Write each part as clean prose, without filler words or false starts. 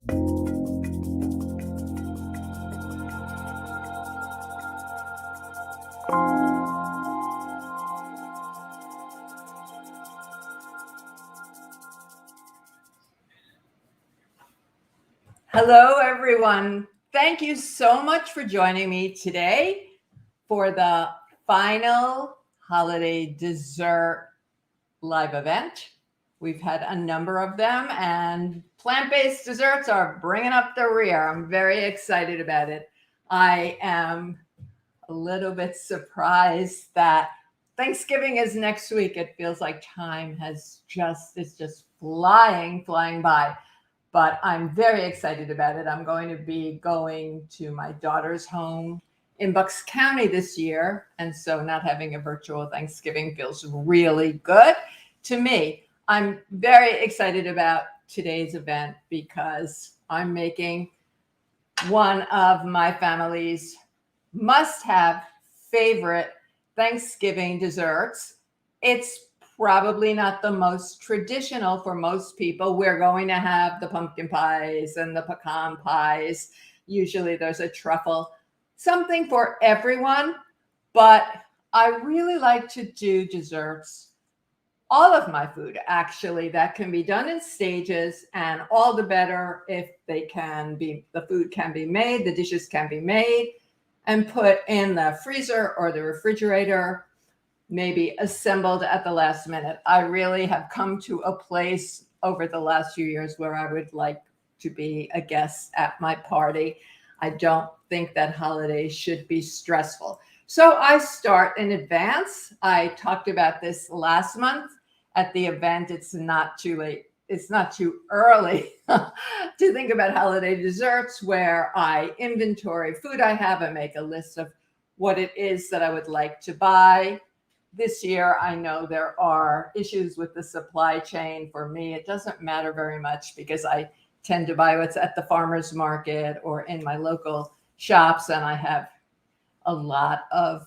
Hello, everyone. Thank you so much for joining me today for the final holiday dessert live event. We've had a number of them, and plant-based desserts are bringing up the rear. I'm very excited about it. I am a little bit surprised that Thanksgiving is next week. It feels like time is just flying by. But I'm very excited about it. I'm going to be going to my daughter's home in Bucks County this year. And so not having a virtual Thanksgiving feels really good to me. I'm very excited about today's event because I'm making one of my family's must-have favorite Thanksgiving desserts. It's probably not the most traditional for most people. We're going to have the pumpkin pies and the pecan pies. Usually there's a truffle, something for everyone. But I really like to do desserts, all of my food actually, that can be done in stages, and all the better if the food can be made, the dishes can be made and put in the freezer or the refrigerator, maybe assembled at the last minute. I really have come to a place over the last few years where I would like to be a guest at my party. I don't think that holidays should be stressful. So I start in advance. I talked about this last month at the event. It's not too late. It's not too early to think about holiday desserts, where I inventory food I have and make a list of what it is that I would like to buy. This year, I know there are issues with the supply chain. For me, it doesn't matter very much because I tend to buy what's at the farmer's market or in my local shops, and I have a lot of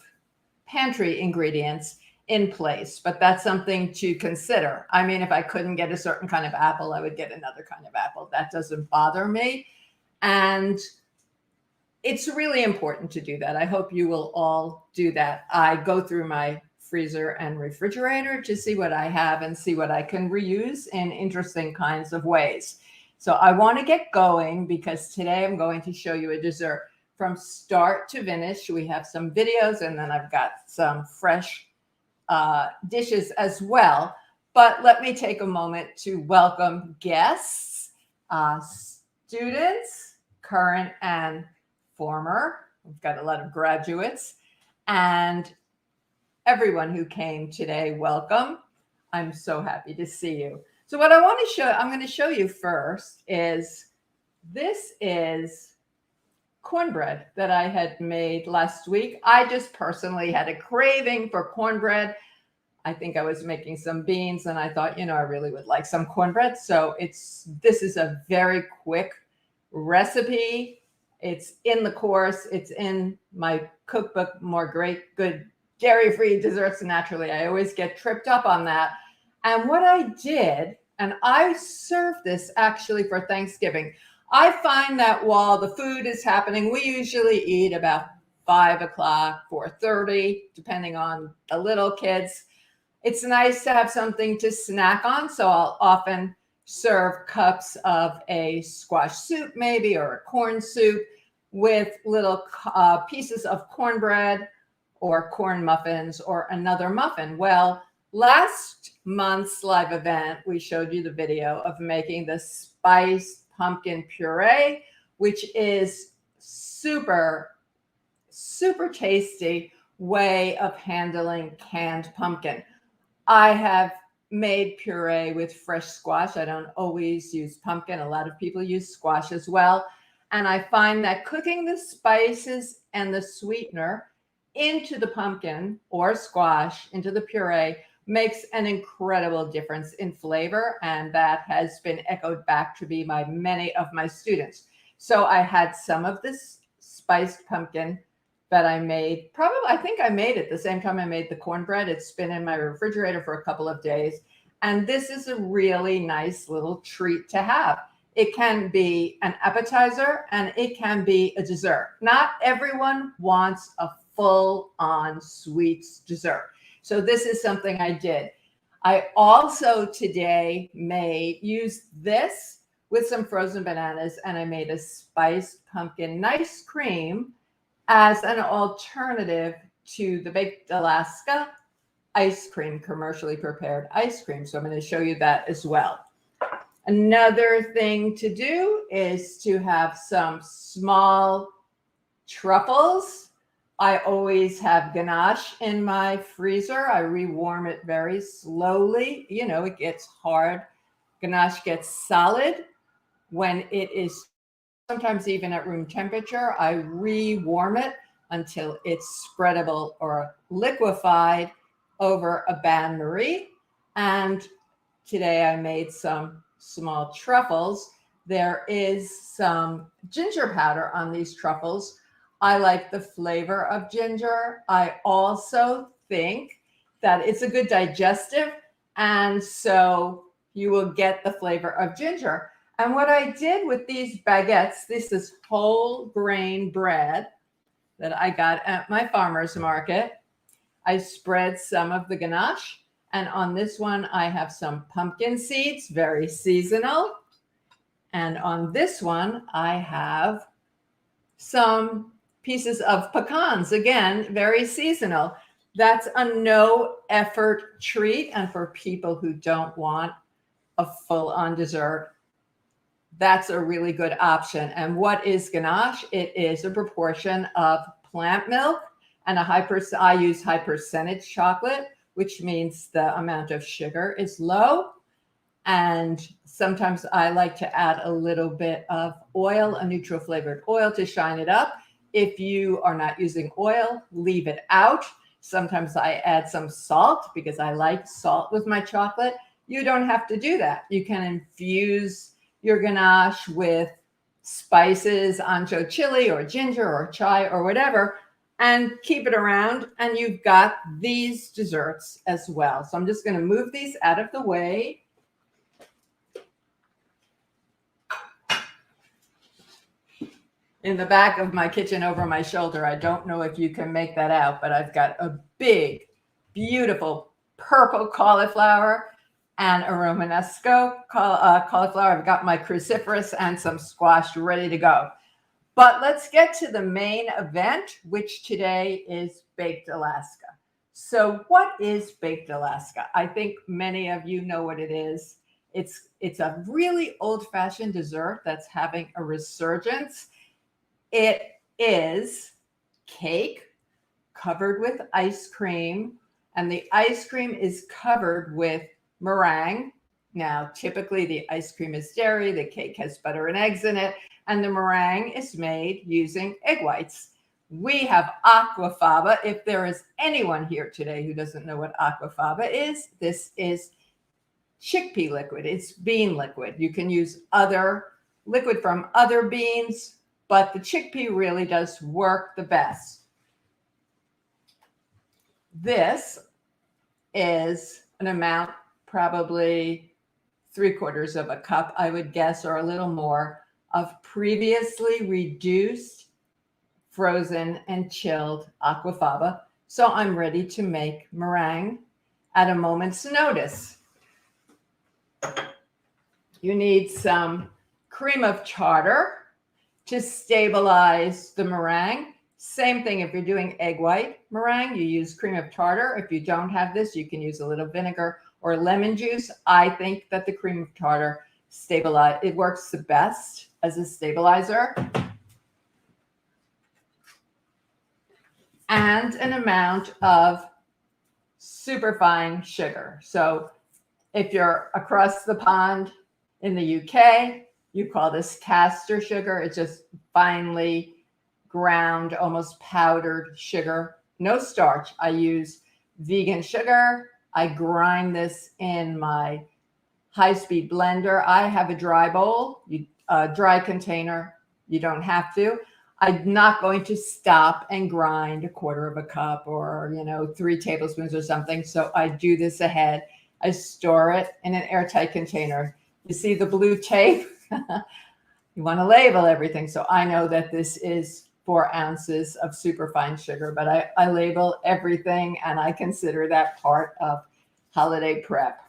pantry ingredients in place. But that's something to consider. I mean, if I couldn't get a certain kind of apple, I would get another kind of apple. That doesn't bother me. And it's really important to do that. I hope you will all do that. I go through my freezer and refrigerator to see what I have and see what I can reuse in interesting kinds of ways. So I want to get going because today I'm going to show you a dessert from start to finish. We have some videos, and then I've got some fresh dishes as well. But let me take a moment to welcome guests, students, current and former. We've got a lot of graduates, and everyone who came today, welcome. I'm so happy to see you. So what I'm going to show you first is, this is cornbread that I had made last week. I just personally had a craving for cornbread. I think I was making some beans and I thought, I really would like some cornbread. So this is a very quick recipe. It's in the course. It's in my cookbook, More Great Good Dairy-Free Desserts Naturally. I always get tripped up on that. And what I did, and I served this actually for Thanksgiving. I find that while the food is happening, we usually eat about 5 o'clock, 4:30, depending on the little kids. It's nice to have something to snack on. So I'll often serve cups of a squash soup maybe, or a corn soup with little pieces of cornbread or corn muffins or another muffin. Well, last month's live event, we showed you the video of making the spiced pumpkin puree, which is super tasty way of handling canned pumpkin. I have made puree with fresh squash. I don't always use pumpkin. A lot of people use squash as well. And I find that cooking the spices and the sweetener into the pumpkin or squash, into the puree, makes an incredible difference in flavor. And that has been echoed back to me by many of my students. So I had some of this spiced pumpkin that I made. I think I made it the same time I made the cornbread. It's been in my refrigerator for a couple of days. And this is a really nice little treat to have. It can be an appetizer and it can be a dessert. Not everyone wants a full-on sweets dessert. So this is something I did. I also today used this with some frozen bananas, and I made a spiced pumpkin nice cream as an alternative to the baked Alaska ice cream, commercially prepared ice cream. So I'm going to show you that as well. Another thing to do is to have some small truffles. I always have Ganache in my freezer. I rewarm it very slowly. You know, it gets hard. Ganache gets solid when it is sometimes even at room temperature. I rewarm it until it's spreadable or liquefied over a bain-marie. And today I made some small truffles. There is some ginger powder on these truffles. I like the flavor of ginger. I also think that it's a good digestive, and so you will get the flavor of ginger. And what I did with these baguettes, this is whole grain bread that I got at my farmer's market. I spread some of the ganache, and on this one I have some pumpkin seeds, very seasonal. And on this one I have some pieces of pecans, again, very seasonal. That's a no effort treat. And for people who don't want a full-on dessert, that's a really good option. And what is ganache? It is a proportion of plant milk and I use high percentage chocolate, which means the amount of sugar is low. And sometimes I like to add a little bit of oil, a neutral flavored oil, to shine it up. If you are not using oil, leave it out. Sometimes I add some salt because I like salt with my chocolate. You don't have to do that. You can infuse your ganache with spices, ancho chili or ginger or chai or whatever, and keep it around, and you've got these desserts as well. So I'm just going to move these out of the way. In the back of my kitchen over my shoulder, I don't know if you can make that out, but I've got a big, beautiful purple cauliflower and a Romanesco cauliflower. I've got my cruciferous and some squash ready to go. But let's get to the main event, which today is Baked Alaska. So what is Baked Alaska? I think many of you know what it is. It's a really old-fashioned dessert that's having a resurgence. It is cake covered with ice cream, and the ice cream is covered with meringue. Now, typically the ice cream is dairy, the cake has butter and eggs in it, and the meringue is made using egg whites. We have Aquafaba. If there is anyone here today who doesn't know what Aquafaba is, this is chickpea liquid. It's bean liquid. You can use other liquid from other beans, but the chickpea really does work the best. This is an amount, probably 3/4 of a cup, I would guess, or a little more, of previously reduced, frozen, and chilled aquafaba. So I'm ready to make meringue at a moment's notice. You need some cream of tartar to stabilize the meringue. Same thing if you're doing egg white meringue, you use cream of tartar. If you don't have this, you can use a little vinegar or lemon juice. I think that the cream of tartar it works the best as a stabilizer. And an amount of superfine sugar. So if you're across the pond in the UK, you call this caster sugar. It's just finely ground, almost powdered sugar. No starch. I use vegan sugar. I grind this in my high-speed blender. I have a dry bowl, a dry container. You don't have to. I'm not going to stop and grind 1/4 of a cup or 3 tablespoons or something. So I do this ahead. I store it in an airtight container. You see the blue tape? You want to label everything. So I know that this is 4 ounces of superfine sugar, but I label everything, and I consider that part of holiday prep.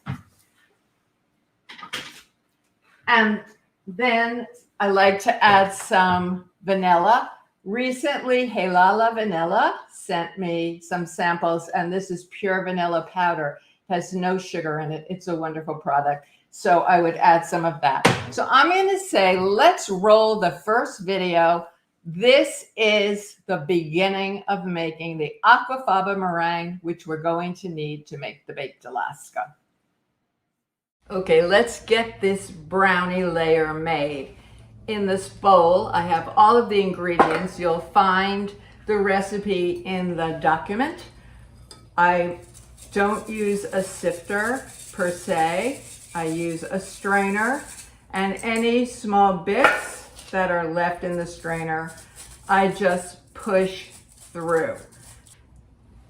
And then I like to add some vanilla. Recently, Halala Vanilla sent me some samples, and this is pure vanilla powder. It has no sugar in it. It's a wonderful product. So I would add some of that. So I'm going to say, let's roll the first video. This is the beginning of making the Aquafaba Meringue, which we're going to need to make the Baked Alaska. Okay, let's get this brownie layer made. In this bowl, I have all of the ingredients. You'll find the recipe in the document. I don't use a sifter per se. I use a strainer, and any small bits that are left in the strainer, I just push through.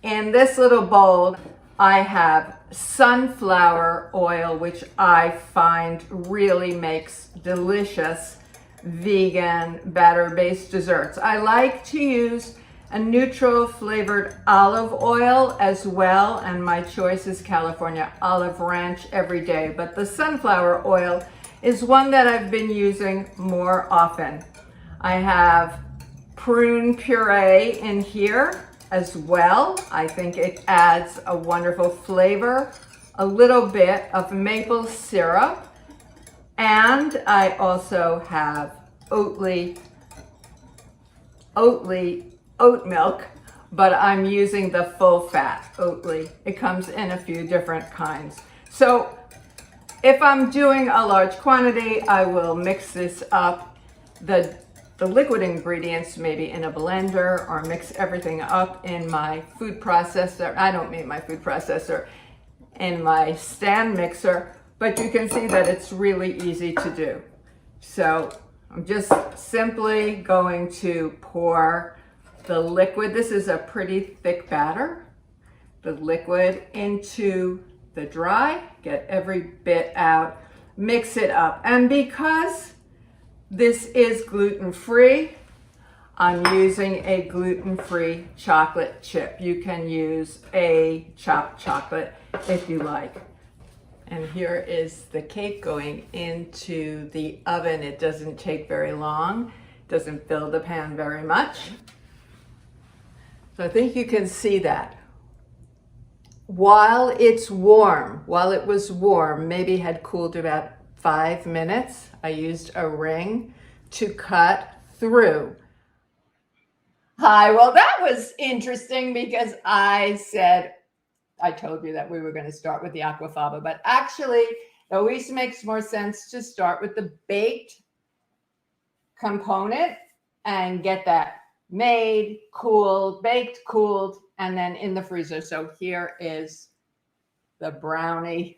In this little bowl, I have sunflower oil, which I find really makes delicious vegan batter-based desserts. I like to use a neutral flavored olive oil as well, and my choice is California Olive Ranch every day, but the sunflower oil is one that I've been using more often. I have prune puree in here as well. I think it adds a wonderful flavor, a little bit of maple syrup, and I also have oat milk, but I'm using the full fat Oatly. It comes in a few different kinds. So if I'm doing a large quantity, I will mix this up, the liquid ingredients maybe in a blender, or mix everything up in my food processor. I don't mean my food processor, in my stand mixer, but you can see that it's really easy to do. So I'm just simply going to pour the liquid. This is a pretty thick batter. The liquid into the dry, get every bit out, mix it up. And because this is gluten-free, I'm using a gluten-free chocolate chip. You can use a chopped chocolate if you like. And here is the cake going into the oven. It doesn't take very long. It doesn't fill the pan very much. So I think you can see that. While it was warm, maybe had cooled about 5 minutes, I used a ring to cut through. Hi, well, that was interesting because I told you that we were going to start with the Aquafaba, but actually it always makes more sense to start with the baked component and get that made, cooled, baked, cooled, and then in the freezer. So here is the brownie.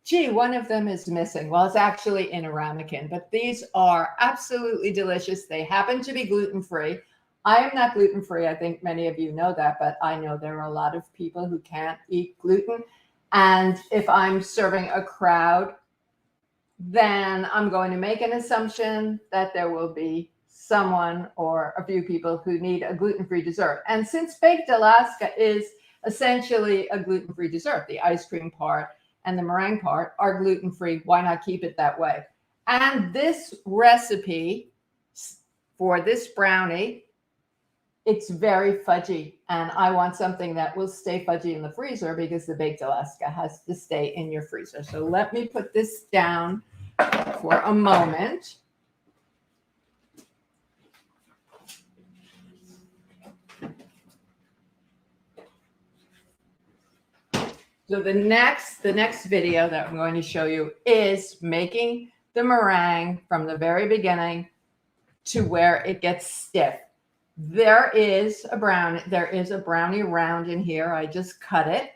Gee, one of them is missing. Well, it's actually in a ramekin, but these are absolutely delicious. They happen to be gluten-free. I am not gluten-free. I think many of you know that, but I know there are a lot of people who can't eat gluten. And if I'm serving a crowd, then I'm going to make an assumption that there will be someone or a few people who need a gluten-free dessert. And since Baked Alaska is essentially a gluten-free dessert, the ice cream part and the meringue part are gluten-free, why not keep it that way? And this recipe for this brownie, it's very fudgy, and I want something that will stay fudgy in the freezer because the Baked Alaska has to stay in your freezer. So let me put this down for a moment. So the next video that I'm going to show you is making the meringue from the very beginning to where it gets stiff. There is a brownie round in here. I just cut it.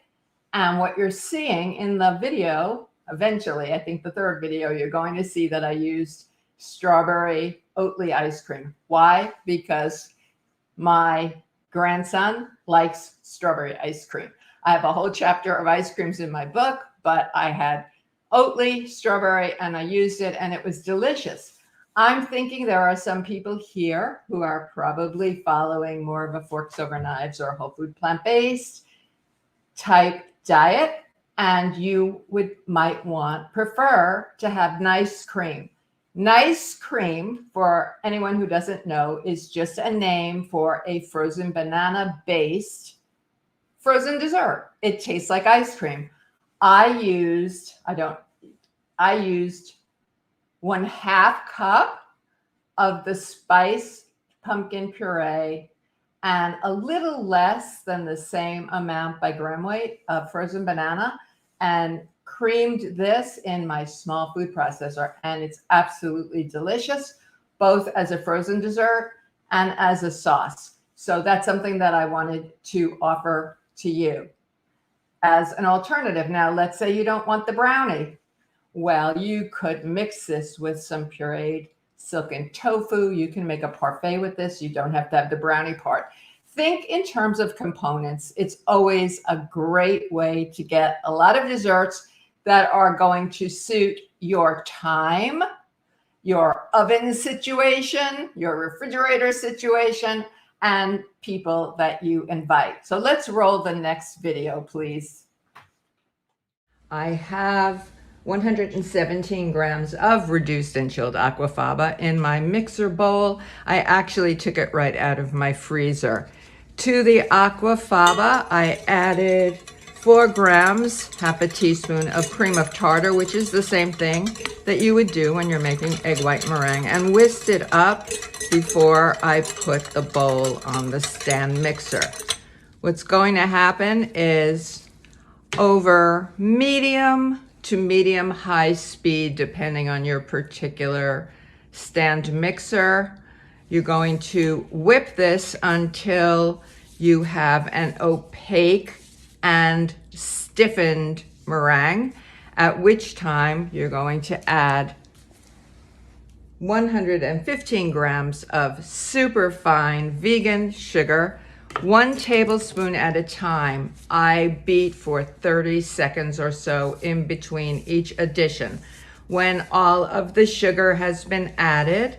And what you're seeing in the video, eventually, I think the third video, you're going to see that I used strawberry Oatly ice cream. Why? Because my grandson likes strawberry ice cream. I have a whole chapter of ice creams in my book, but I had Oatly, strawberry, and I used it and it was delicious. I'm thinking there are some people here who are probably following more of a forks over knives or whole food plant-based type diet, and you might prefer to have nice cream. Nice cream, for anyone who doesn't know, is just a name for a frozen banana based frozen dessert. It tastes like ice cream. I used 1/2 cup of the spiced pumpkin puree and a little less than the same amount by gram weight of frozen banana, and creamed this in my small food processor. And it's absolutely delicious, both as a frozen dessert and as a sauce. So that's something that I wanted to offer to you as an alternative. Now, let's say you don't want the brownie. Well, you could mix this with some pureed silken tofu. You can make a parfait with this. You don't have to have the brownie part. Think in terms of components. It's always a great way to get a lot of desserts that are going to suit your time, your oven situation, your refrigerator situation, and people that you invite. So let's roll the next video, please. I have 117 grams of reduced and chilled aquafaba in my mixer bowl. I actually took it right out of my freezer. To the aquafaba, I added 4 grams, half a teaspoon of cream of tartar, which is the same thing that you would do when you're making egg white meringue, and whisked it up before I put the bowl on the stand mixer. What's going to happen is, over medium to medium high speed, depending on your particular stand mixer, you're going to whip this until you have an opaque and stiffened meringue, at which time you're going to add 115 grams of super fine vegan sugar, 1 tablespoon at a time. I beat for 30 seconds or so in between each addition. When all of the sugar has been added,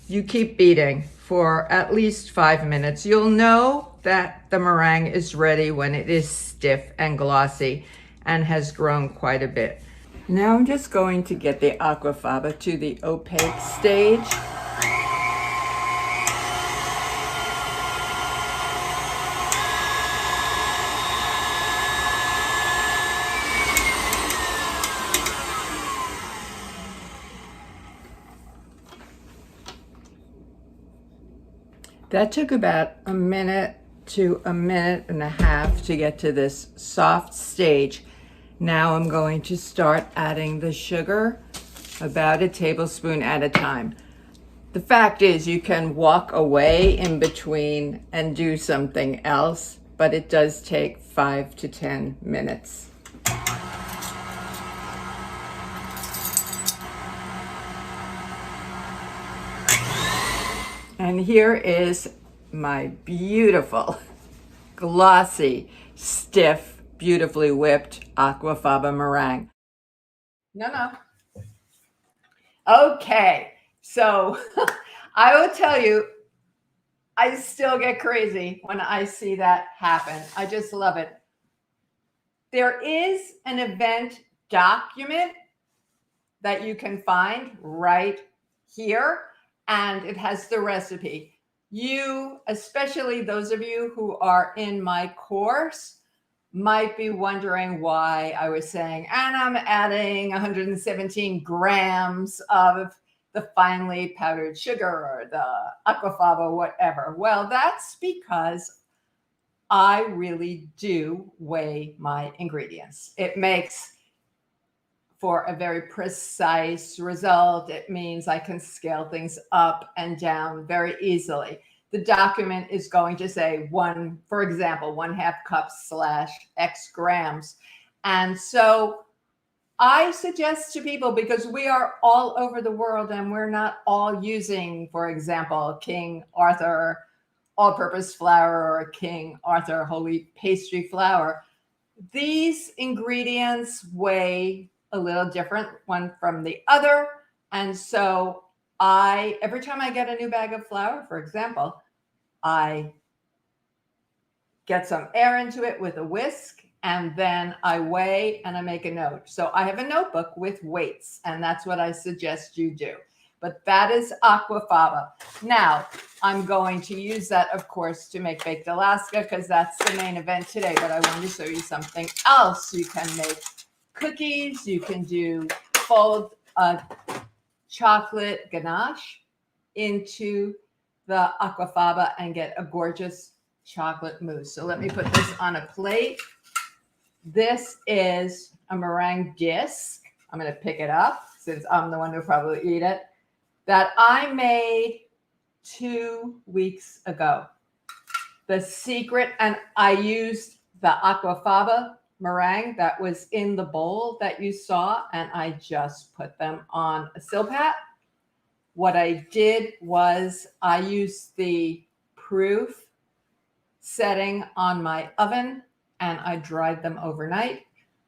you keep beating for at least 5 minutes. You'll know that the meringue is ready when it is stiff and glossy and has grown quite a bit. Now I'm just going to get the aquafaba to the opaque stage. That took about a minute to a minute and a half to get to this soft stage. Now I'm going to start adding the sugar, about a tablespoon at a time. The fact is, you can walk away in between and do something else, but it does take 5 to 10 minutes. And here is my beautiful, glossy, stiff, beautifully whipped aquafaba meringue. No. Okay, so I will tell you, I still get crazy when I see that happen. I just love it. There is an event document that you can find right here, and it has the recipe. You, especially those of you who are in my course, might be wondering why I was saying, and I'm adding 117 grams of the finely powdered sugar or the aquafaba, whatever. Well, that's because I really do weigh my ingredients. It makes for a very precise result. It means I can scale things up and down very easily. The document is going to say for example, 1/2 cup / X grams. And so I suggest to people, because we are all over the world and we're not all using, for example, King Arthur all-purpose flour or King Arthur whole wheat pastry flour. These ingredients weigh a little different one from the other. And so every time I get a new bag of flour, for example, I get some air into it with a whisk, and then I weigh and I make a note. So I have a notebook with weights, and that's what I suggest you do. But that is Aquafaba. Now, I'm going to use that, of course, to make Baked Alaska because that's the main event today. But I want to show you something else. You can make cookies. You can fold a chocolate ganache into the Aquafaba and get a gorgeous chocolate mousse. So let me put this on a plate. This is a meringue disc. I'm going to pick it up since I'm the one who probably eat it, that I made 2 weeks ago. The secret, and I used the Aquafaba meringue that was in the bowl that you saw, and I just put them on a Silpat. What I did was I used the proof setting on my oven and I dried them overnight.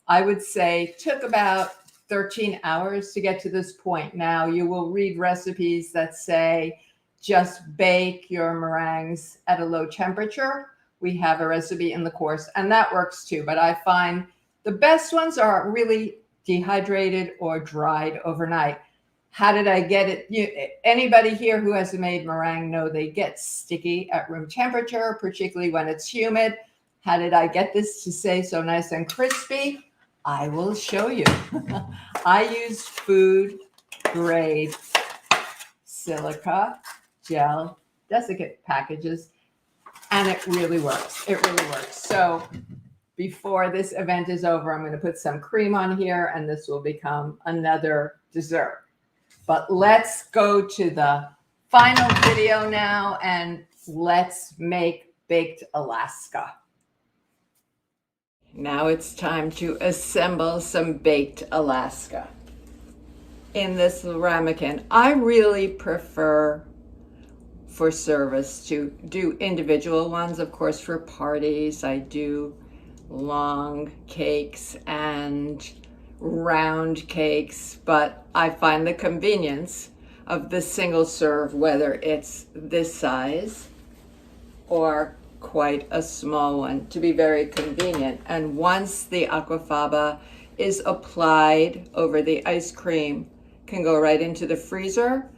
I would say took about 13 hours to get to this point. Now you will read recipes that say just bake your meringues at a low temperature. We have a recipe in the course and that works too, but I find the best ones are really dehydrated or dried overnight. How did I get it? Anybody here who has made meringue know they get sticky at room temperature, particularly when it's humid. How did I get this to stay so nice and crispy? I will show you. I use food grade silica gel desiccant packages, and it really works. It really works. So before this event is over, I'm going to put some cream on here, and this will become another dessert. But let's go to the final video now, and let's make Baked Alaska. Now it's time to assemble some Baked Alaska. In this ramekin, I really prefer for service to do individual ones. Of course, for parties, I do long cakes and round cakes, but I find the convenience of the single serve, whether it's this size or quite a small one, to be very convenient. And once the Aquafaba is applied over the ice cream, can go right into the freezer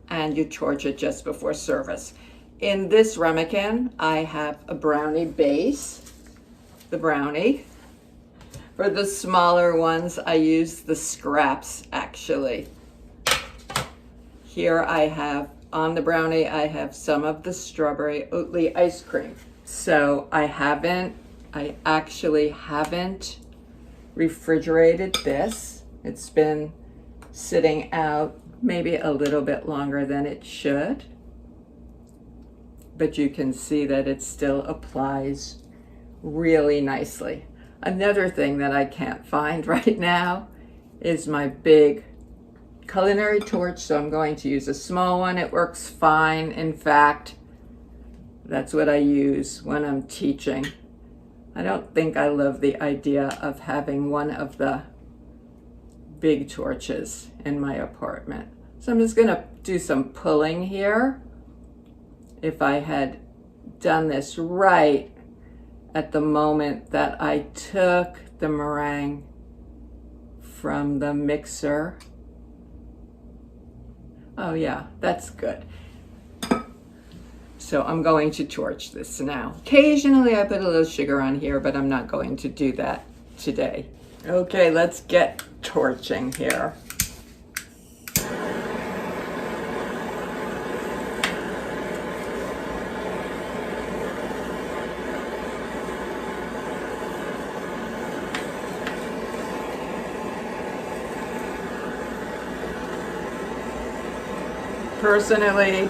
and you torch it just before service. In this ramekin, I have a brownie base, the brownie. For the smaller ones, I use the scraps actually. Here I have, on the brownie, I have some of the strawberry Oatly ice cream. So I actually haven't refrigerated this. It's been sitting out maybe a little bit longer than it should. But you can see that it still applies really nicely. Another thing that I can't find right now is my big culinary torch, so I'm going to use a small one. It works fine. In fact, that's what I use when I'm teaching. I don't think I love the idea of having one of the big torches in my apartment. So I'm just gonna do some pulling here. If I had done this right at the moment that I took the meringue from the mixer. Oh yeah, that's good. So I'm going to torch this now. Occasionally I put a little sugar on here, but I'm not going to do that today. Okay, let's get torching here. Personally,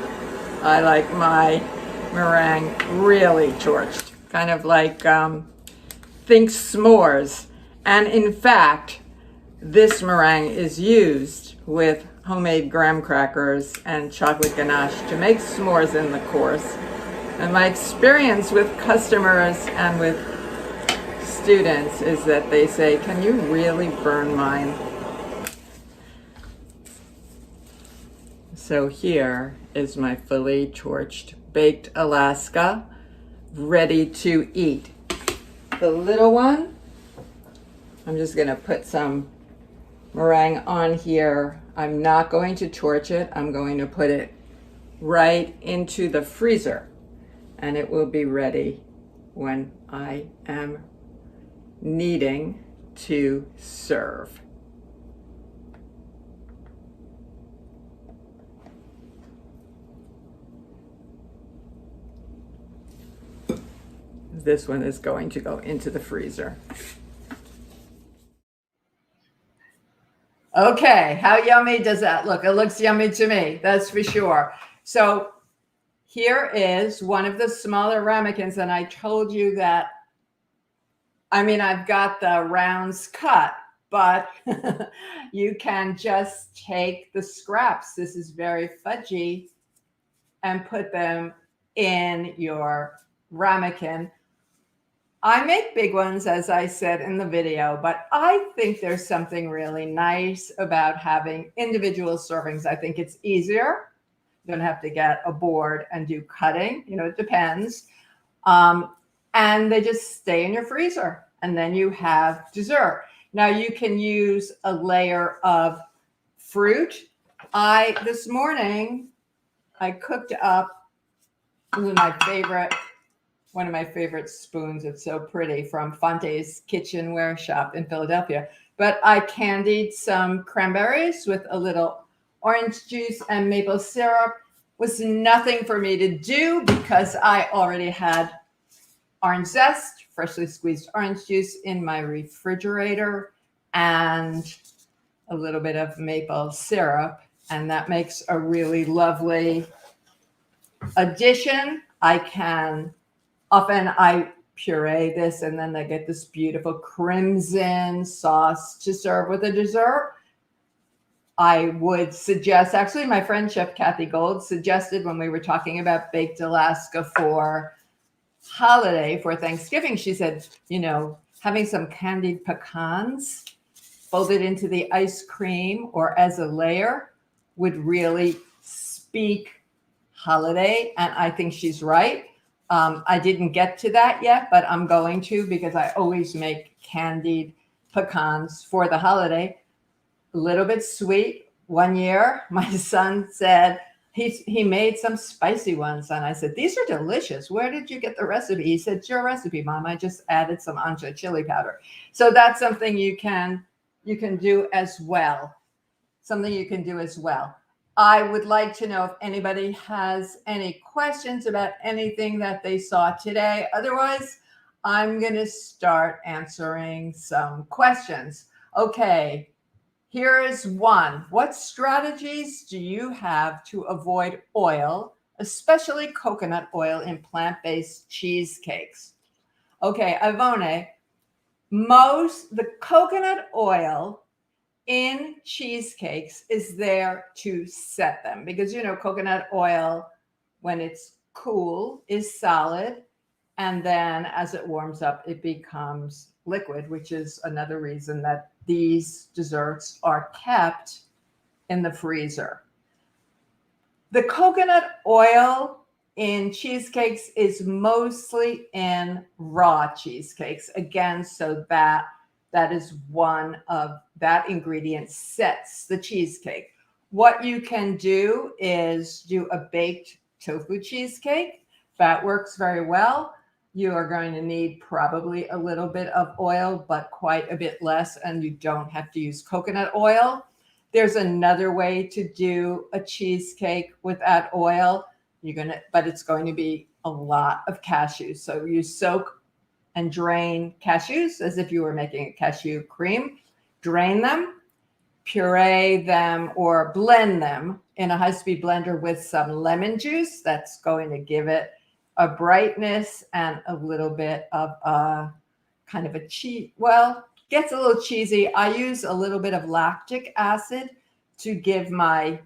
I like my meringue really torched, kind of like think s'mores. And in fact, this meringue is used with homemade graham crackers and chocolate ganache to make s'mores in the course. And my experience with customers and with students is that they say, "Can you really burn mine So here is my fully torched baked Alaska, ready to eat. The little one, I'm just gonna put some meringue on here. I'm not going to torch it. I'm going to put it right into the freezer, and it will be ready when I am needing to serve. This one is going to go into the freezer. Okay, how yummy does that look? It looks yummy to me, that's for sure. So here is one of the smaller ramekins, and I told you that, I mean, I've got the rounds cut, but you can just take the scraps. This is very fudgy, and put them in your ramekin. I make big ones, as I said in the video, but I think there's something really nice about having individual servings. I think it's easier. You don't have to get a board and do cutting. You know, it depends. And they just stay in your freezer, and then you have dessert. Now you can use a layer of fruit. This morning, I cooked up, this is my favorite, one of my favorite spoons. It's so pretty, from Fonte's Kitchenware Shop in Philadelphia. But I candied some cranberries with a little orange juice and maple syrup. Was nothing for me to do because I already had orange zest, freshly squeezed orange juice in my refrigerator, and a little bit of maple syrup. And that makes a really lovely addition. Often I puree this, and then I get this beautiful crimson sauce to serve with a dessert. I would suggest, actually, my friend Chef Kathy Gold suggested when we were talking about baked Alaska for holiday, for Thanksgiving, she said, you know, having some candied pecans folded into the ice cream or as a layer would really speak holiday. And I think she's right. I didn't get to that yet, but I'm going to, because I always make candied pecans for the holiday. A little bit sweet. One year, my son said he made some spicy ones, and I said, these are delicious. Where did you get the recipe? He said, it's your recipe, Mom. I just added some ancho chili powder. So that's something you can do as well. Something you can do as well. I would like to know if anybody has any questions about anything that they saw today. Otherwise, I'm going to start answering some questions. Okay, here is one. What strategies do you have to avoid oil, especially coconut oil, in plant-based cheesecakes? Okay, Ivone, the coconut oil in cheesecakes is there to set them, because, you know, coconut oil, when it's cool, is solid, and then as it warms up, it becomes liquid, which is another reason that these desserts are kept in the freezer. The coconut oil in cheesecakes is mostly in raw cheesecakes. Again, so that is one of that ingredient sets the cheesecake. What you can do is do a baked tofu cheesecake. That works very well. You are going to need probably a little bit of oil, but quite a bit less, and you don't have to use coconut oil. There's another way to do a cheesecake without oil. But it's going to be a lot of cashews. So you soak and drain cashews as if you were making a cashew cream. Drain them, puree them, or blend them in a high-speed blender with some lemon juice. That's going to give it a brightness and a little bit of a kind of a cheese. Well, gets a little cheesy. I use a little bit of lactic acid to give my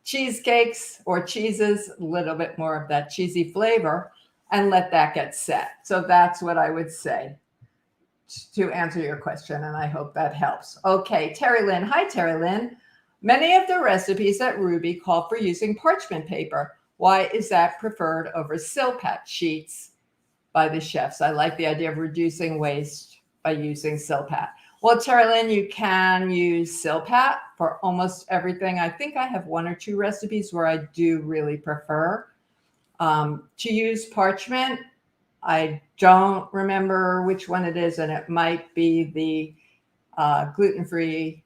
cheesecakes or cheeses a little bit more of that cheesy flavor, and let that get set. So that's what I would say to answer your question, and I hope that helps. Okay, Terry Lynn. Hi, Terry Lynn. Many of the recipes at Ruby call for using parchment paper. Why is that preferred over Silpat sheets by the chefs? I like the idea of reducing waste by using Silpat. Well, Terry-Lynn, you can use Silpat for almost everything. I think I have 1 or 2 recipes where I do really prefer to use parchment. I don't remember which one it is, and it might be the gluten-free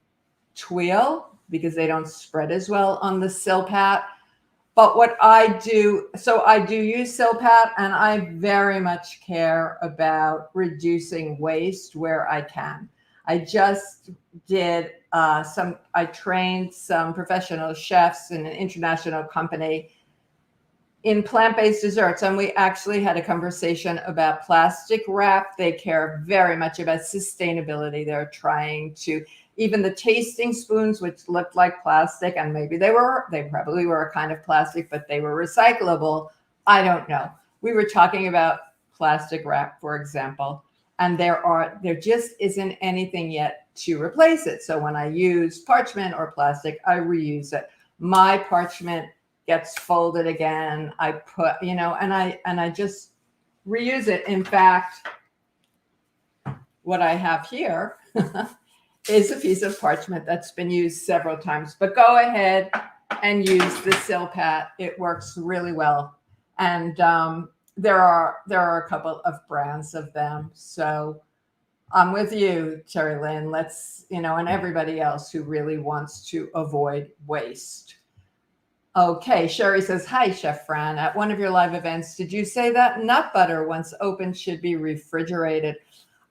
tuile because they don't spread as well on the Silpat. But what I do, so I do use Silpat, and I very much care about reducing waste where I can. I just did I trained some professional chefs in an international company in plant-based desserts, and we actually had a conversation about plastic wrap. They care very much about sustainability. They're trying to, even the tasting spoons, which looked like plastic, and maybe they probably were a kind of plastic, but they were recyclable. I don't know. We were talking about plastic wrap, for example, and there just isn't anything yet to replace it. So when I use parchment or plastic, I reuse it. My parchment gets folded again. I put, and I just reuse it. In fact, what I have here is a piece of parchment that's been used several times, but go ahead and use the Silpat. It works really well. And there are a couple of brands of them. So I'm with you, Terry-Lynn. Let's, and everybody else who really wants to avoid waste. Okay, Sherry says, hi, Chef Fran. At one of your live events, did you say that nut butter, once opened, should be refrigerated?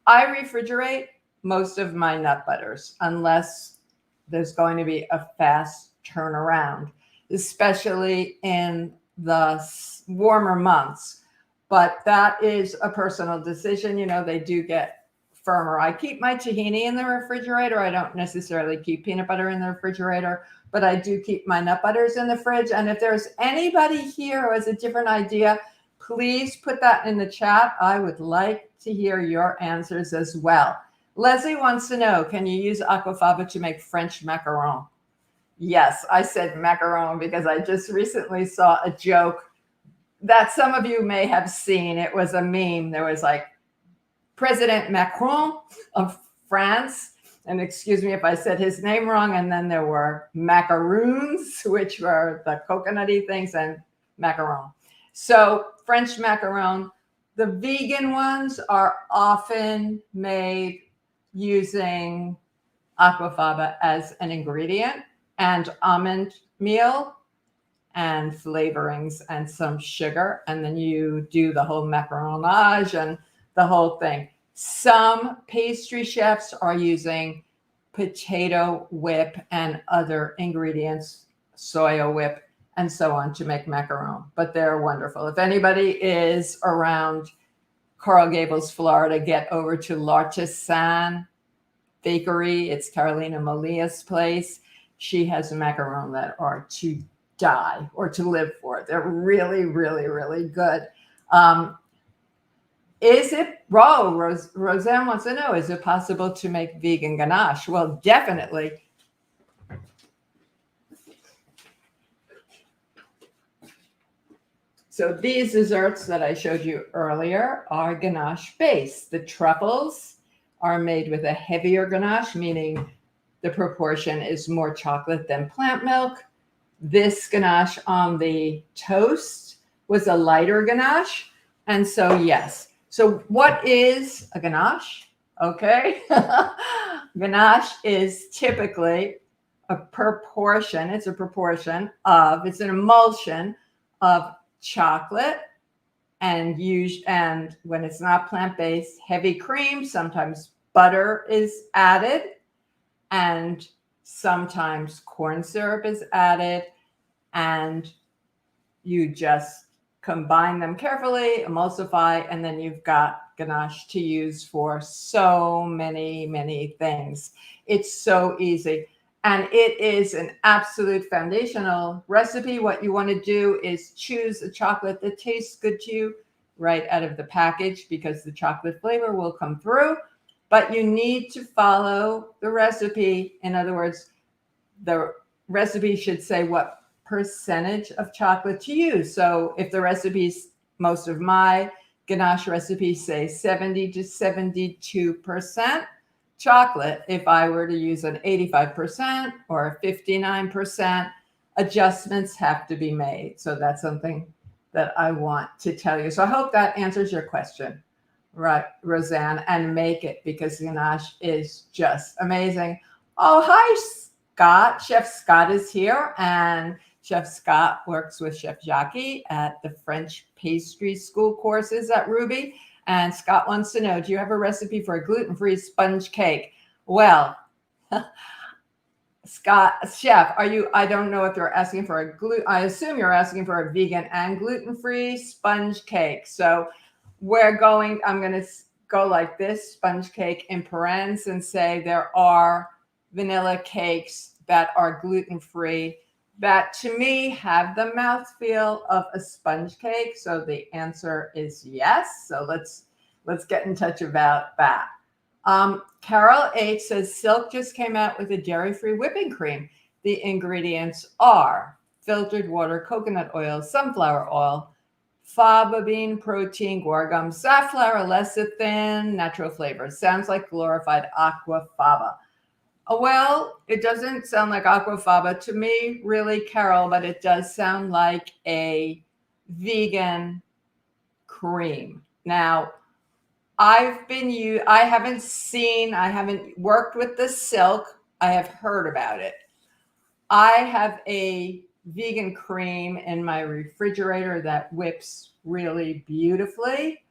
I refrigerate most of my nut butters unless there's going to be a fast turnaround, especially in the warmer months. But that is a personal decision. They do get firmer. I keep my tahini in the refrigerator. I don't necessarily keep peanut butter in the refrigerator, but I do keep my nut butters in the fridge. And if there's anybody here who has a different idea, please put that in the chat. I would like to hear your answers as well. Leslie wants to know, can you use Aquafaba to make French macaron? Yes, I said macaron because I just recently saw a joke that some of you may have seen. It was a meme. There was like President Macron of France, and excuse me if I said his name wrong, and then there were macaroons, which were the coconutty things, and macaron. So French macaron, the vegan ones are often made using Aquafaba as an ingredient, and almond meal and flavorings and some sugar, and then you do the whole macaronage and the whole thing. Some pastry chefs are using potato whip and other ingredients, soya whip, and so on to make macaron, but they're wonderful. If anybody is around Coral Gables, Florida, get over to L'Artisan Bakery. It's Carolina Malia's place. She has macaron that are to die or to live for. They're really, really, really good. Is it, Roseanne wants to know, is it possible to make vegan ganache? Well, definitely. So these desserts that I showed you earlier are ganache based. The truffles are made with a heavier ganache, meaning the proportion is more chocolate than plant milk. This ganache on the toast was a lighter ganache. And so, yes. So what is a ganache? Okay. Ganache is typically a proportion. It's a proportion of, it's an emulsion of chocolate and when it's not plant-based, heavy cream, sometimes butter is added, and sometimes corn syrup is added, and you just combine them carefully, emulsify, and then you've got ganache to use for so many, many things. It's so easy. And it is an absolute foundational recipe. What you want to do is choose a chocolate that tastes good to you right out of the package, because the chocolate flavor will come through. But you need to follow the recipe. In other words, the recipe should say what percentage of chocolate to use. So if the recipes, most of my ganache recipes say 70 to 72% chocolate, if I were to use an 85% or a 59%, adjustments have to be made. So that's something that I want to tell you. So I hope that answers your question, right, Roseanne, and make it, because ganache is just amazing. Oh, hi, Scott. Chef Scott is here, and Chef Scott works with Chef Jackie at the French pastry school courses at Ruby. And Scott wants to know, do you have a recipe for a gluten-free sponge cake? Well, Scott, Chef, I don't know if you're asking for I assume you're asking for a vegan and gluten-free sponge cake. So I'm going to go like this, sponge cake in parentheses, and say there are vanilla cakes that are gluten-free that to me have the mouthfeel of a sponge cake. So the answer is yes. So let's get in touch about that. Carol H says Silk just came out with a dairy-free whipping cream. The ingredients are filtered water, coconut oil, sunflower oil, fava bean protein, guar gum, safflower, lecithin, natural flavors. Sounds like glorified aqua fava. Well, it doesn't sound like Aquafaba to me, really, Carol, but it does sound like a vegan cream. Now, I haven't worked with the Silk. I have heard about it. I have a vegan cream in my refrigerator that whips really beautifully.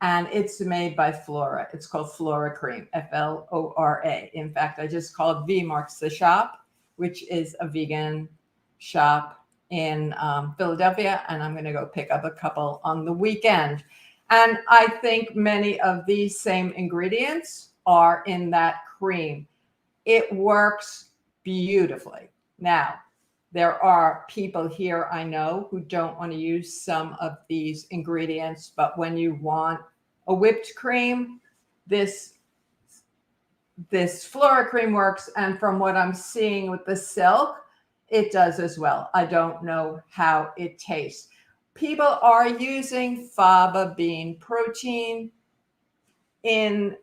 And it's made by Flora. It's called Flora Cream, Flora. In fact, I just called V Marks the Shop, which is a vegan shop in Philadelphia. And I'm going to go pick up a couple on the weekend. And I think many of these same ingredients are in that cream. It works beautifully. Now, there are people here I know who don't want to use some of these ingredients, but when you want a whipped cream, this Flora cream works. And from what I'm seeing with the Silk, it does as well. I don't know how it tastes. People are using fava bean protein in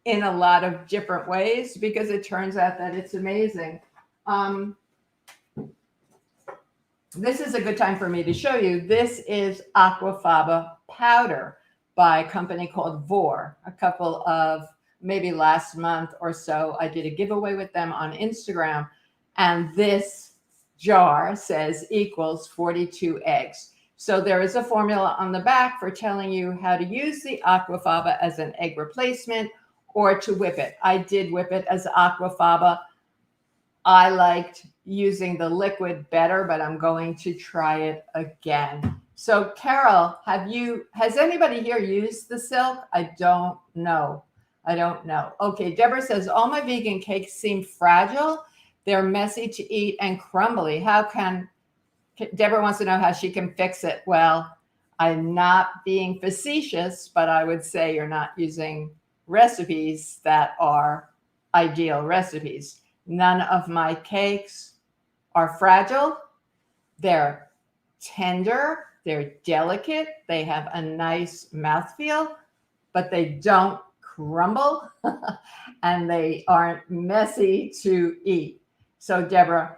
a lot of different ways because it turns out that it's amazing. This is a good time for me to show you. This is Aquafaba Powder by a company called Vor. A couple of, maybe last month or so, I did a giveaway with them on Instagram. And this jar says equals 42 eggs. So there is a formula on the back for telling you how to use the Aquafaba as an egg replacement or to whip it. I did whip it as Aquafaba. I liked using the liquid better, but I'm going to try it again. So Carol, has anybody here used the Silk? I don't know. Okay, Deborah says, all my vegan cakes seem fragile. They're messy to eat and crumbly. Deborah wants to know how she can fix it. Well, I'm not being facetious, but I would say you're not using recipes that are ideal recipes. None of my cakes are fragile. They're tender. They're delicate. They have a nice mouthfeel, but they don't crumble and they aren't messy to eat. So Deborah,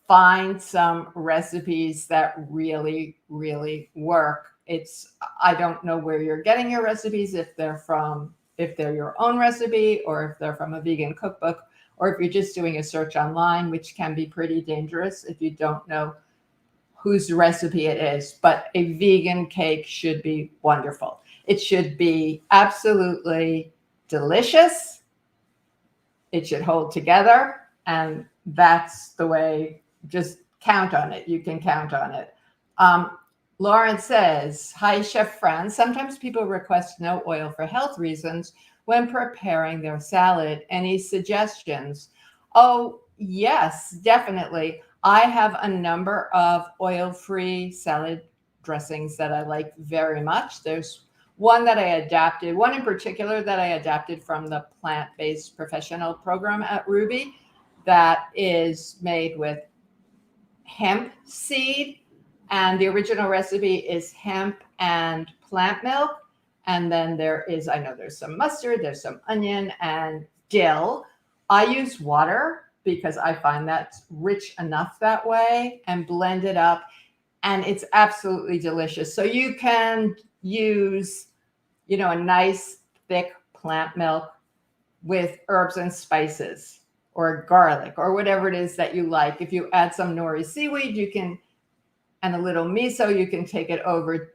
find some recipes that really, really work. I don't know where you're getting your recipes, if they're your own recipe or if they're from a vegan cookbook, or if you're just doing a search online, which can be pretty dangerous if you don't know whose recipe it is. But a vegan cake should be wonderful. It should be absolutely delicious. It should hold together. And that's the way, just count on it. You can count on it. Lauren says, hi, Chef Fran. Sometimes people request no oil for health reasons when preparing their salad. Any suggestions? Oh, yes, definitely. I have a number of oil-free salad dressings that I like very much. There's one in particular that I adapted from the plant-based professional program at Ruby. that is made with hemp seed. And the original recipe is hemp and plant milk. And then there is, I know there's some mustard, there's some onion and dill. I use water because I find that's rich enough that way, and blend it up. And it's absolutely delicious. So you can use, a nice thick plant milk with herbs and spices or garlic or whatever it is that you like. If you add some nori seaweed, you can, and a little miso, you can take it over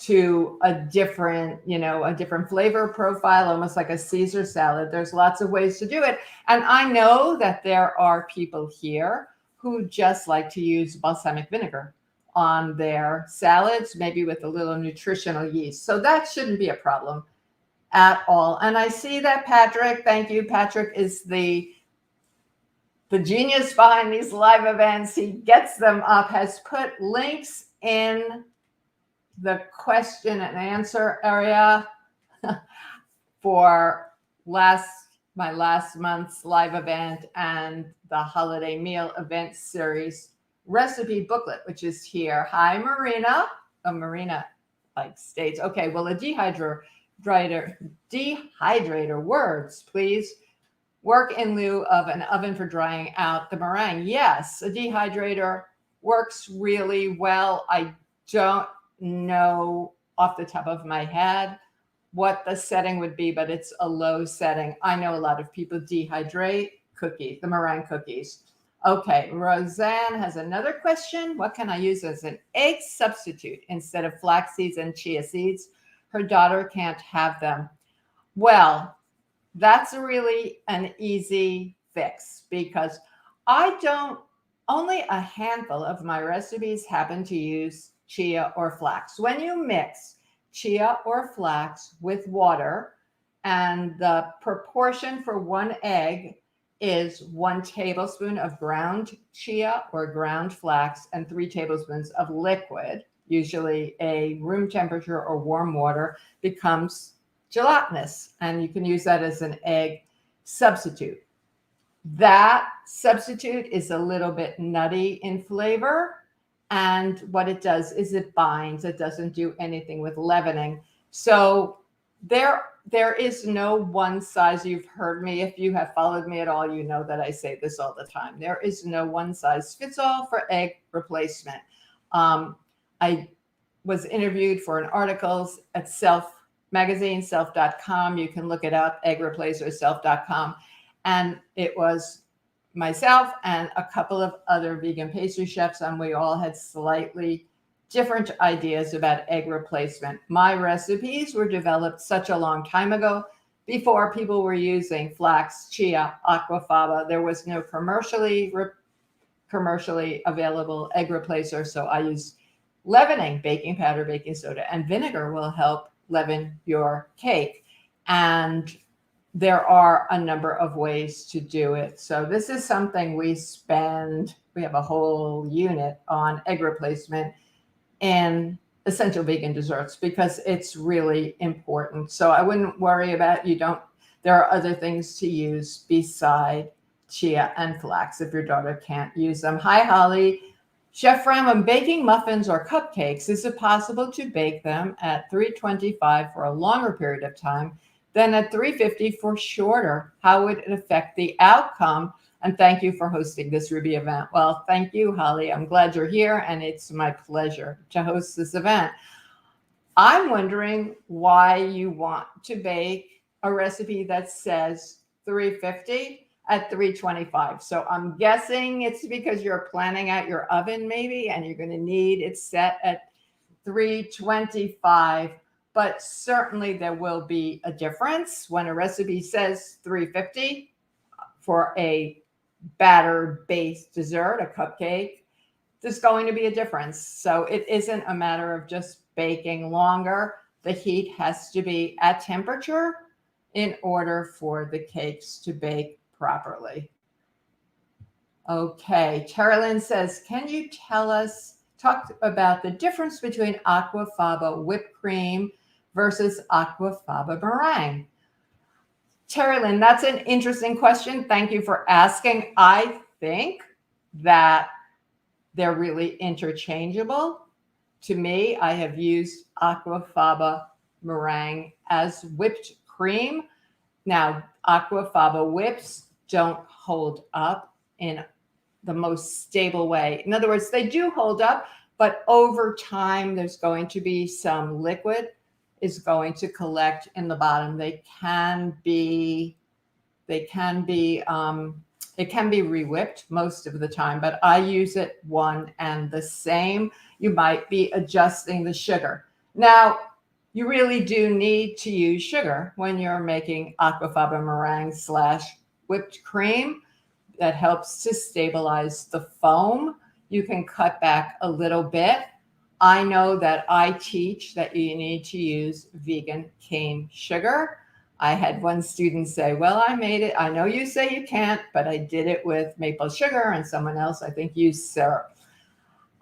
to a different flavor profile, almost like a Caesar salad. There's lots of ways to do it. And I know that there are people here who just like to use balsamic vinegar on their salads, maybe with a little nutritional yeast. So that shouldn't be a problem at all. And I see that Patrick, thank you, Patrick is the genius behind these live events. He gets them up, has put links in the question and answer area for my last month's live event and the holiday meal event series recipe booklet, which is here. Hi, Marina. Oh, Marina states, okay, well, a dehydrator, words, please. Work in lieu of an oven for drying out the meringue. Yes, a dehydrator works really well. I don't know off the top of my head what the setting would be, but it's a low setting. I know a lot of people dehydrate the meringue cookies. Okay, Roseanne has another question. What can I use as an egg substitute instead of flax seeds and chia seeds? Her daughter can't have them. Well, that's really an easy fix because only a handful of my recipes happen to use chia or flax. When you mix chia or flax with water, and the proportion for one egg is 1 tablespoon of ground chia or ground flax and 3 tablespoons of liquid, usually a room temperature or warm water, becomes gelatinous, and you can use that as an egg substitute. That substitute is a little bit nutty in flavor, and what it does is it binds. It doesn't do anything with leavening. So there is no one size. You've heard me. If you have followed me at all, you know that I say this all the time. There is no one size fits all for egg replacement. I was interviewed for an article at magazine, self.com. You can look it up, egg replacer, self.com. And it was myself and a couple of other vegan pastry chefs, and we all had slightly different ideas about egg replacement. My recipes were developed such a long time ago, before people were using flax, chia, aquafaba. There was no commercially available egg replacer, so I use leavening, baking powder, baking soda, and vinegar will help leaven your cake. And there are a number of ways to do it. So this is something we have a whole unit on egg replacement in essential vegan desserts because it's really important. So I wouldn't worry about there are other things to use beside chia and flax if your daughter can't use them. Hi, Holly. Chef Fran, when baking muffins or cupcakes, is it possible to bake them at 325 for a longer period of time than at 350 for shorter? How would it affect the outcome? And thank you for hosting this Ruby event. Well, thank you, Holly. I'm glad you're here, and it's my pleasure to host this event. I'm wondering why you want to bake a recipe that says 350 at 325. So I'm guessing it's because you're planning out your oven maybe, and you're going to need it set at 325. But certainly there will be a difference when a recipe says 350 for a batter-based dessert, a cupcake. There's going to be a difference. So it isn't a matter of just baking longer. The heat has to be at temperature in order for the cakes to bake properly. Okay, Carolyn says, can you talk about the difference between Aquafaba whipped cream versus Aquafaba meringue? Terry Lynn, that's an interesting question. Thank you for asking. I think that they're really interchangeable. To me, I have used Aquafaba Meringue as whipped cream. Now, Aquafaba whips don't hold up in the most stable way. In other words, they do hold up, but over time, there's going to be some liquid is going to collect in the bottom. It can be re-whipped most of the time, but I use it one and the same. You might be adjusting the sugar. Now, you really do need to use sugar when you're making Aquafaba meringue / whipped cream. That helps to stabilize the foam. You can cut back a little bit. I know that I teach that you need to use vegan cane sugar. I had one student say, well, I made it. I know you say you can't, but I did it with maple sugar, and someone else, I think, used syrup.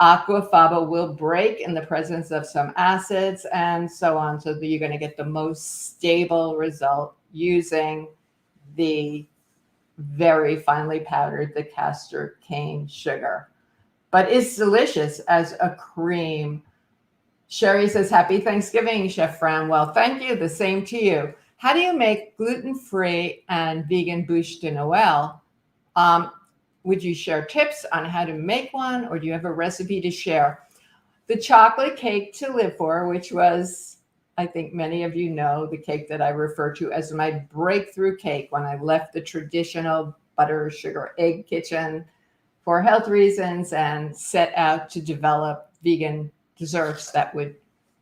Aquafaba will break in the presence of some acids and so on. So that you're going to get the most stable result using the very finely powdered, the castor cane sugar. But it's delicious as a cream. Sherry says, happy Thanksgiving, Chef Fran. Well, thank you. The same to you. How do you make gluten-free and vegan bûche de Noël? Would you share tips on how to make one, or do you have a recipe to share? The chocolate cake to live for, which was, I think many of you know, the cake that I refer to as my breakthrough cake when I left the traditional butter, sugar, egg kitchen for health reasons and set out to develop vegan desserts that would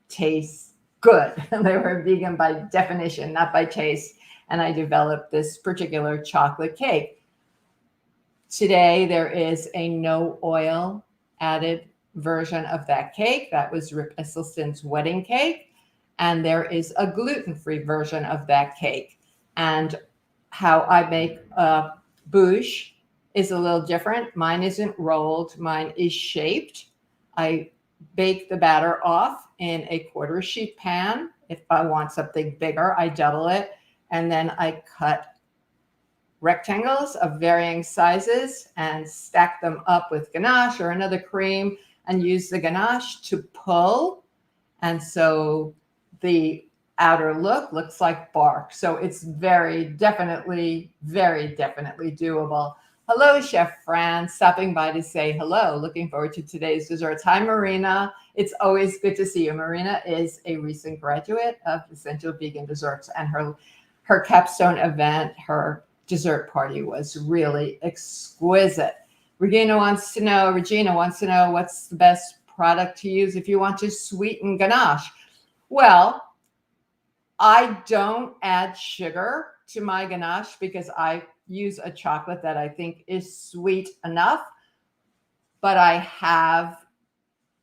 taste good. They were vegan by definition, not by taste. And I developed this particular chocolate cake. Today, there is a no oil added version of that cake. That was Rip Esselstyn's wedding cake. And there is a gluten-free version of that cake. And how I make a bûche is a little different. Mine isn't rolled. Mine is shaped. I bake the batter off in a quarter sheet pan. If I want something bigger, I double it. And then I cut rectangles of varying sizes and stack them up with ganache or another cream and use the ganache to pull. And so the outer look looks like bark. So it's very definitely doable. Hello, Chef Fran, stopping by to say hello. Looking forward to today's desserts. Hi, Marina. It's always good to see you. Marina is a recent graduate of Essential Vegan Desserts, and her capstone event, her dessert party, was really exquisite. Regina wants to know what's the best product to use if you want to sweeten ganache. Well, I don't add sugar to my ganache because I use a chocolate that I think is sweet enough. But I have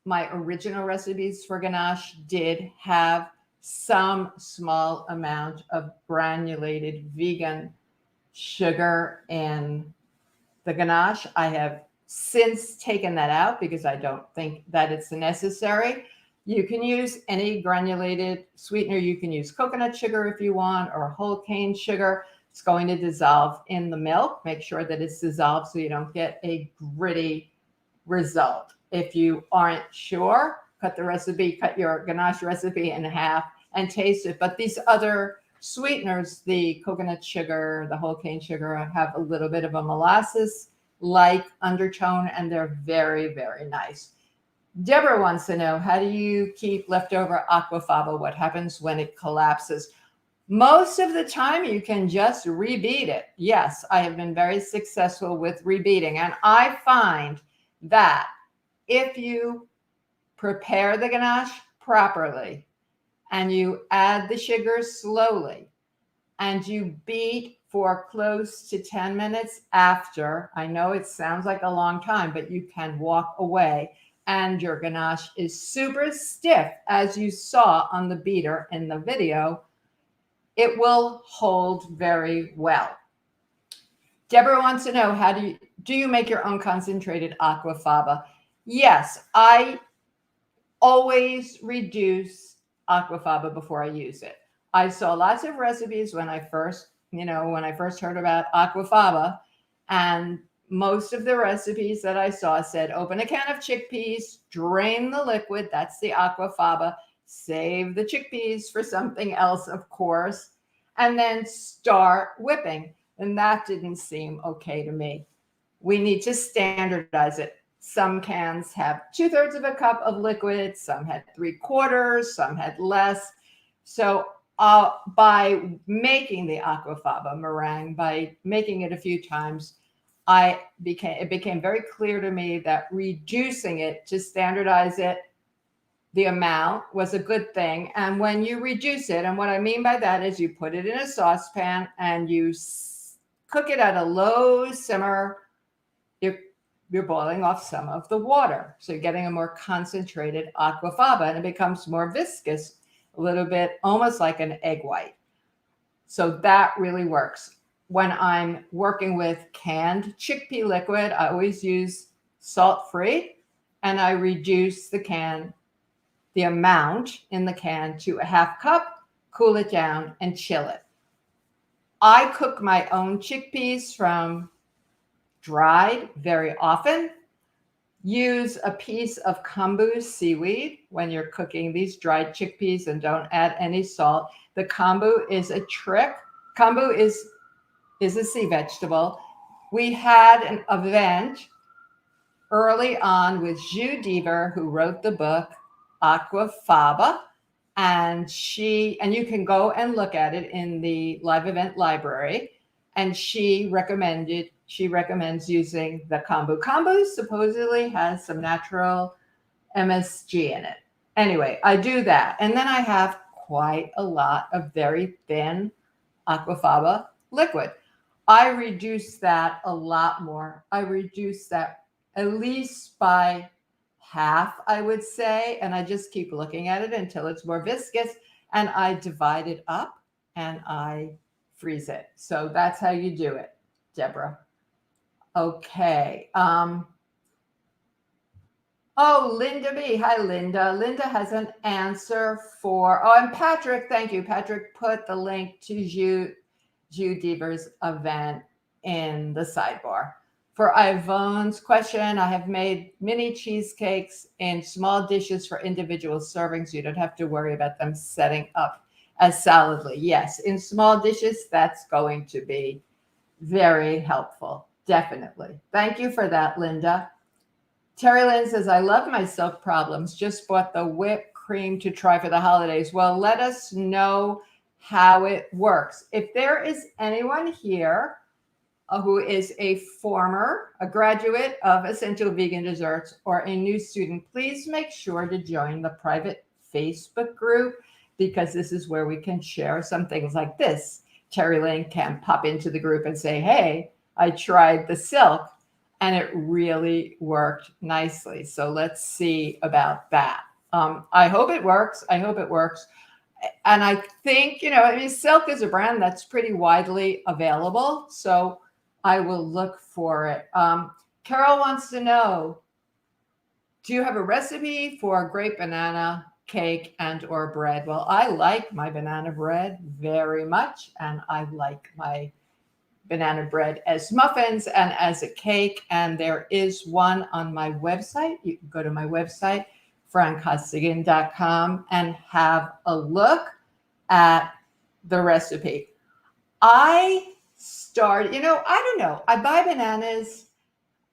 my original recipes for ganache did have some small amount of granulated vegan sugar in the ganache. I have since taken that out because I don't think that it's necessary. You can use any granulated sweetener. You can use coconut sugar if you want, or whole cane sugar. It's going to dissolve in the milk. Make sure that it's dissolved so you don't get a gritty result. If you aren't sure, cut your ganache recipe in half and taste it. But these other sweeteners, the coconut sugar, the whole cane sugar, have a little bit of a molasses-like undertone, and they're very, very nice. Deborah wants to know, how do you keep leftover aquafaba? What happens when it collapses? Most of the time, you can just rebeat it. Yes, I have been very successful with rebeating. And I find that if you prepare the ganache properly and you add the sugar slowly and you beat for close to 10 minutes after, I know it sounds like a long time, but you can walk away and your ganache is super stiff, as you saw on the beater in the video. It will hold very well. Deborah wants to know, how do you make your own concentrated aquafaba? Yes, I always reduce aquafaba before I use it. I saw lots of recipes when I first when I first heard about Aquafaba, and most of the recipes that I saw said open a can of chickpeas, drain the liquid, that's the Aquafaba, save the chickpeas for something else, of course, and then start whipping. And that didn't seem okay to me. We need to standardize it. Some cans have 2/3 of a cup of liquid, some had 3/4, some had less. So by making the Aquafaba meringue, by making it a few times, it became very clear to me that reducing it to standardize it, the amount, was a good thing. And when you reduce it, and what I mean by that is you put it in a saucepan and you cook it at a low simmer, you're boiling off some of the water. So you're getting a more concentrated Aquafaba, and it becomes more viscous, a little bit almost like an egg white. So that really works. When I'm working with canned chickpea liquid, I always use salt-free, and I reduce the amount in the can to a 1/2 cup, cool it down, and chill it. I cook my own chickpeas from dried very often. Use a piece of kombu seaweed when you're cooking these dried chickpeas, and don't add any salt. The kombu is a trick. Kombu is a sea vegetable. We had an event early on with Ju Deaver, who wrote the book Aquafaba, and you can go and look at it in the live event library. And she recommends using the kombu. Kombu supposedly has some natural MSG in it. Anyway, I do that. And then I have quite a lot of very thin Aquafaba liquid. I reduce that a lot more. I reduce that at least by 1/2, I would say. And I just keep looking at it until it's more viscous. And I divide it up and I freeze it. So that's how you do it, Deborah. Okay. Linda B. Hi, Linda. Linda has an answer and Patrick, thank you. Patrick put the link to Ju Deaver's event in the sidebar. For Yvonne's question, I have made mini cheesecakes in small dishes for individual servings. You don't have to worry about them setting up as solidly. Yes, in small dishes, that's going to be very helpful. Definitely. Thank you for that, Linda. Terry Lynn says, I love my silk problems. Just bought the whipped cream to try for the holidays. Well, let us know how it works. If there is anyone here who is a graduate of Essential Vegan Desserts, or a new student, please make sure to join the private Facebook group, because this is where we can share some things like this. Terry Lynn can pop into the group and say, hey, I tried the silk and it really worked nicely. So let's see about that. I hope it works. I hope it works. And I think, silk is a brand that's pretty widely available. So I will look for it. Carol wants to know, do you have a recipe for grape banana cake and or bread? Well, I like my banana bread very much, and I like my banana bread as muffins and as a cake. And there is one on my website. You can go to my website, franccostigan.com, and have a look at the recipe. I don't know. I buy bananas.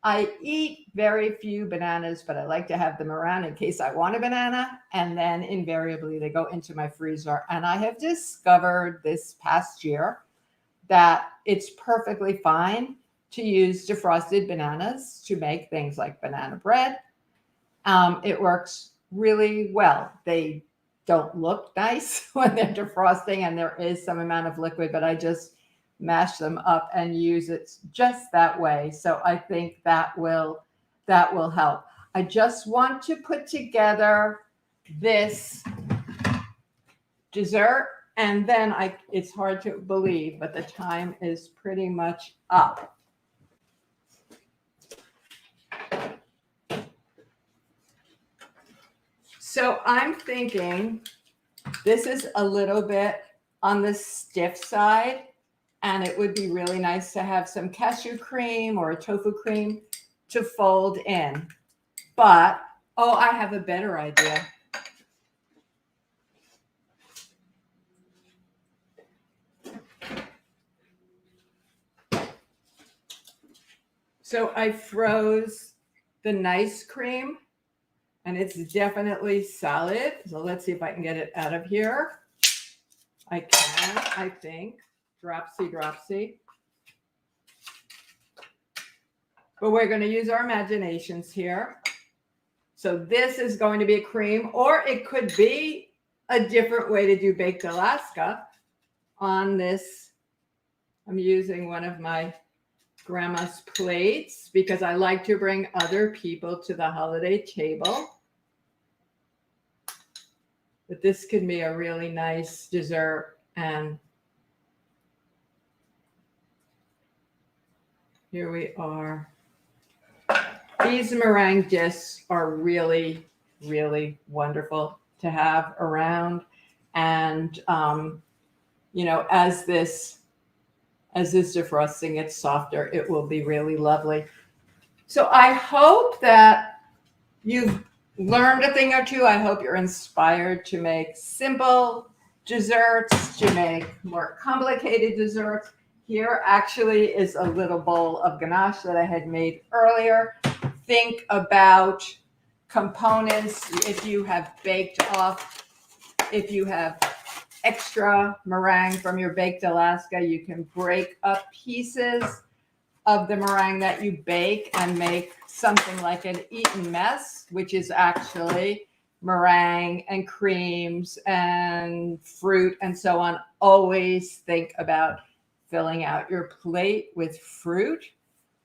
I eat very few bananas, but I like to have them around in case I want a banana. And then invariably they go into my freezer. And I have discovered this past year that it's perfectly fine to use defrosted bananas to make things like banana bread. It works really well. They don't look nice when they're defrosting and there is some amount of liquid, but I just mash them up and use it just that way. So I think that will help. I just want to put together this dessert, and then it's hard to believe, but the time is pretty much up. So I'm thinking this is a little bit on the stiff side. And it would be really nice to have some cashew cream or a tofu cream to fold in. But, oh, I have a better idea. So I froze the nice cream, and it's definitely solid. So let's see if I can get it out of here. I can, I think. Dropsy, dropsy. But we're going to use our imaginations here. So this is going to be a cream, or it could be a different way to do baked Alaska. On this, I'm using one of my grandma's plates because I like to bring other people to the holiday table. But this could be a really nice dessert. And here we are. These meringue discs are really, really wonderful to have around. And, you know, as this defrosting gets softer, it will be really lovely. So I hope that you've learned a thing or two. I hope you're inspired to make simple desserts, to make more complicated desserts. Here actually is a little bowl of ganache that I had made earlier. Think about components. If you have baked off, if you have extra meringue from your baked Alaska, you can break up pieces of the meringue that you bake and make something like an eaten mess, which is actually meringue and creams and fruit and so on. Always think about filling out your plate with fruit,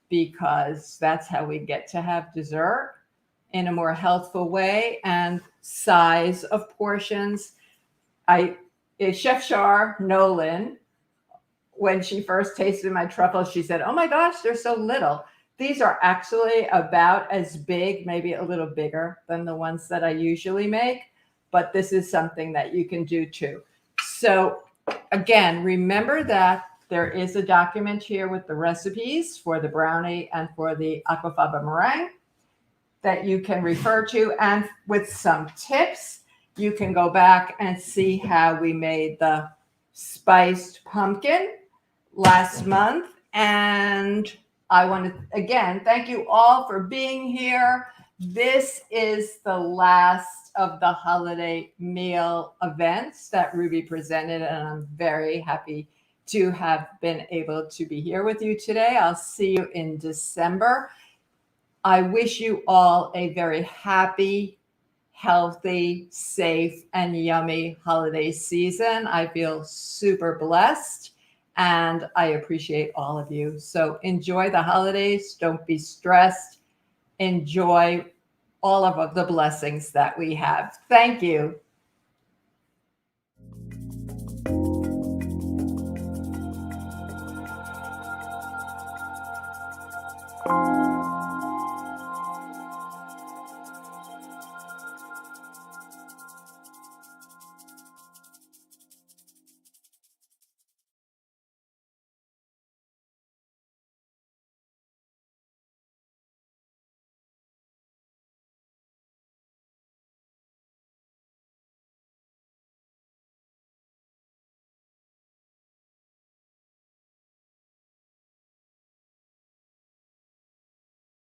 because that's how we get to have dessert in a more healthful way. And size of portions. Chef Char Nolan, when she first tasted my truffles, she said, "Oh my gosh, they're so little." These are actually about as big, maybe a little bigger than the ones that I usually make, but this is something that you can do too. So again, remember that there is a document here with the recipes for the brownie and for the Aquafaba meringue that you can refer to, and with some tips. You can go back and see how we made the spiced pumpkin last month. And I want to, again, thank you all for being here. This is the last of the holiday meal events that Ruby presented, and I'm very happy to have been able to be here with you today. I'll see you in December. I wish you all a very happy, healthy, safe, and yummy holiday season. I feel super blessed, and I appreciate all of you. So enjoy the holidays. Don't be stressed. Enjoy all of the blessings that we have. Thank you.